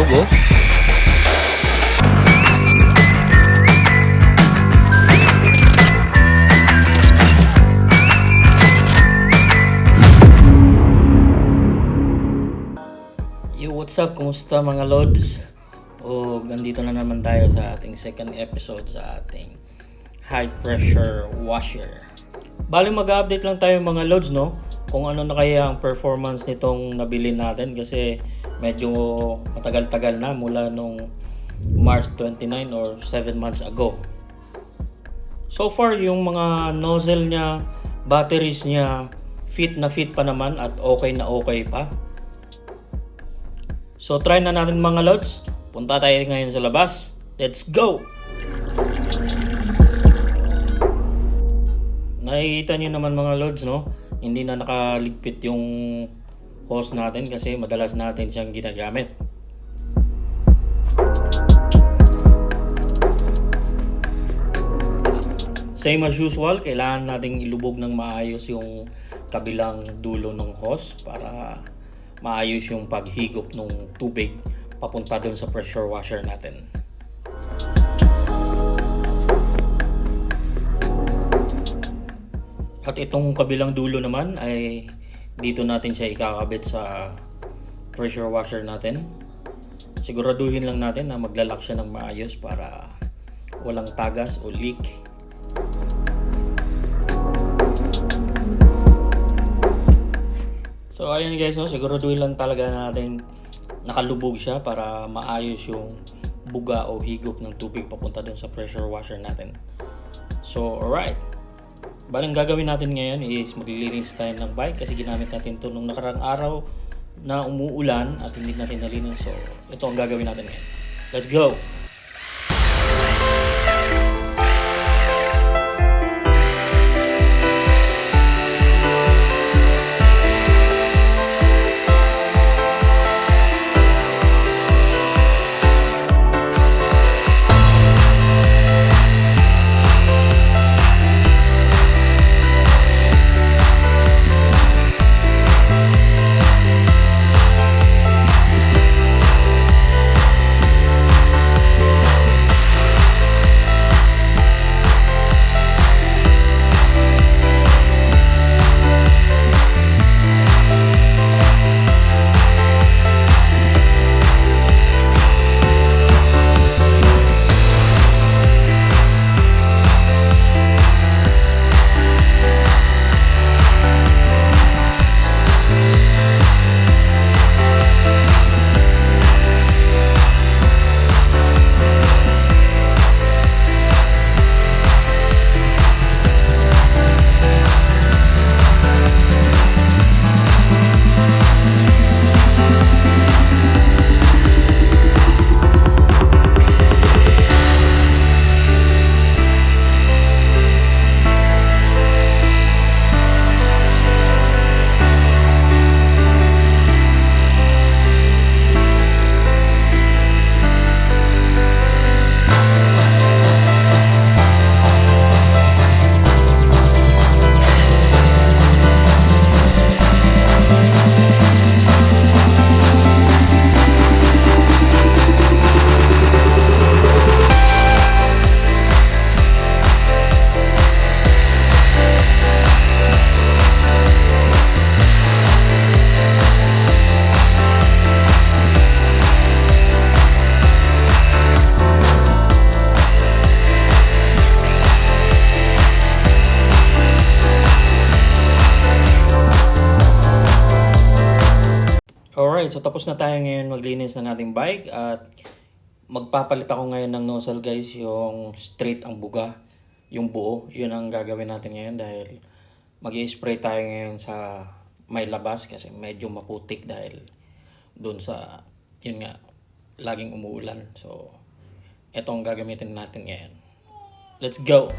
busog oh. Yo, what's up? Kumusta mga lods? Nandito na naman tayo sa ating second episode sa ating high pressure washer. Bali mag-update lang tayo mga lods, no? Kung ano na kaya ang performance nitong nabili natin kasi medyo matagal-tagal na mula nung March 29 or 7 months ago. So far yung mga nozzle niya, batteries niya, fit na fit pa naman at okay na okay pa. So try na natin mga lods. Punta tayo ngayon sa labas. Let's go! Nakikita nyo naman mga lods, no? Hindi na nakaligpit yung hose natin kasi madalas natin siyang ginagamit. Same as usual, kailangan nating ilubog ng maayos yung kabilang dulo ng hose para maayos yung paghigop ng tubig papunta doon sa pressure washer natin. At itong kabilang dulo naman ay dito natin siya ikakabit sa pressure washer natin. Siguraduhin lang natin na maglalak siya ng maayos para walang tagas o leak. So ayun guys, no, siguraduhin lang talaga natin nakalubog siya para maayos yung buga o higop ng tubig papunta dun sa pressure washer natin. So alright, balang gagawin natin ngayon is maglilinis tayo ng bike kasi ginamit natin ito nung nakarang araw na umuulan at hindi natin nalinis. So ito ang gagawin natin ngayon. Let's go! Alright, so tapos na tayo ngayon maglinis ng ating bike at magpapalit ako ngayon ng nozzle guys, yung straight ang buga, yung buo. Yun ang gagawin natin ngayon dahil mag-i-spray tayo ngayon sa may labas kasi medyo maputik dahil doon sa, yun nga, laging umuulan. So, ito ang gagamitin natin ngayon. Let's go!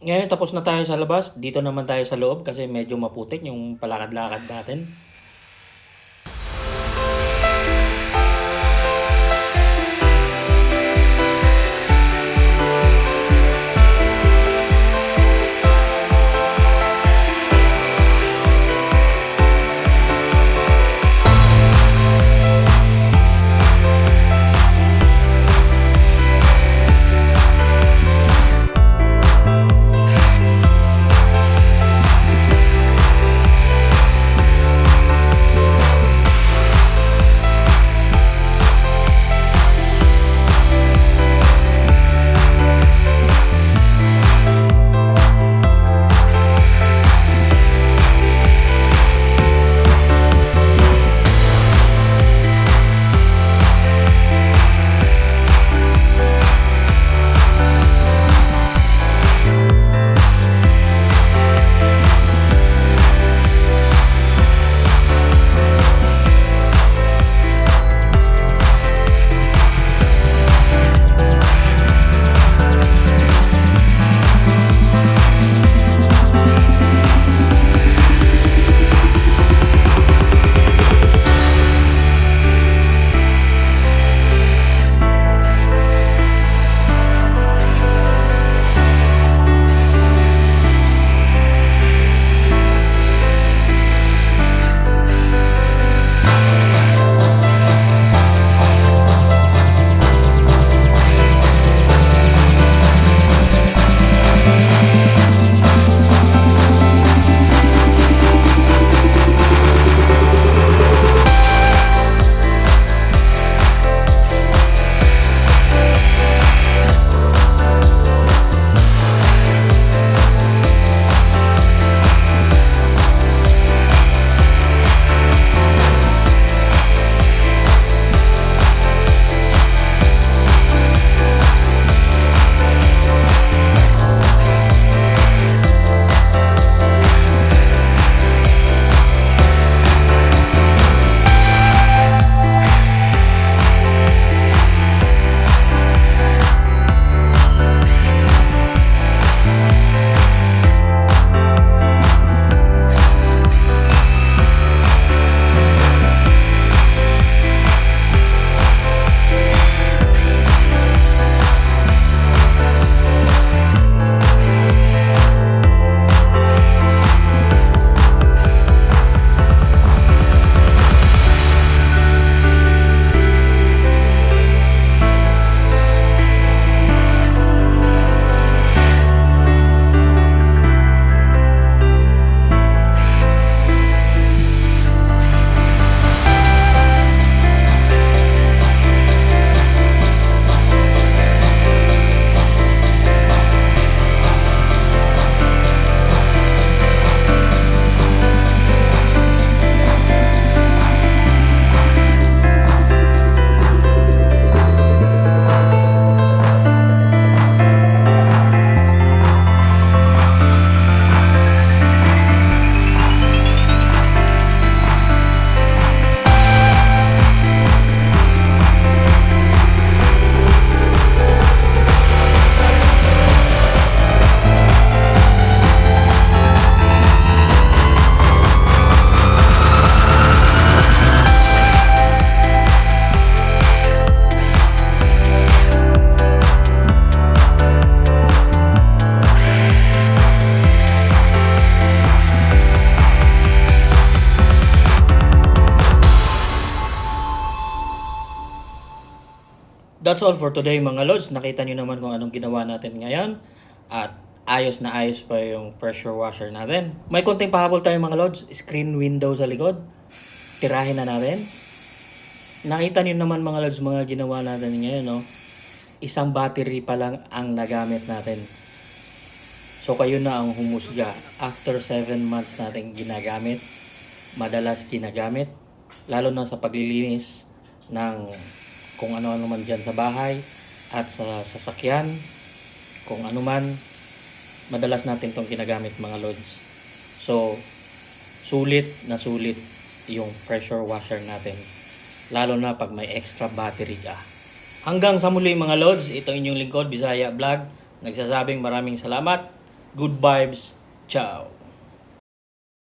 Ngayon tapos na tayo sa labas, dito naman tayo sa loob kasi medyo maputik yung palakad-lakad natin. That's all for today mga Lods. Nakita nyo naman kung anong ginawa natin ngayon. At ayos na ayos pa yung pressure washer natin. May konting pahabol tayo mga Lods. Screen window sa likod. Tirahin na natin. Nakita nyo naman mga Lods mga ginawa natin ngayon. No? Isang battery pa lang ang nagamit natin. So kayo na ang humusga. After 7 months natin ginagamit. Madalas ginagamit. Lalo na sa paglilinis ng kung ano-ano man dyan sa bahay at sa sasakyan, kung ano man, madalas natin itong ginagamit mga Lods. So, sulit na sulit yung pressure washer natin. Lalo na pag may extra battery ka. Hanggang sa muli mga Lods, ito inyong lingkod, Bisaya Vlog. Nagsasabing maraming salamat Good vibes. Ciao.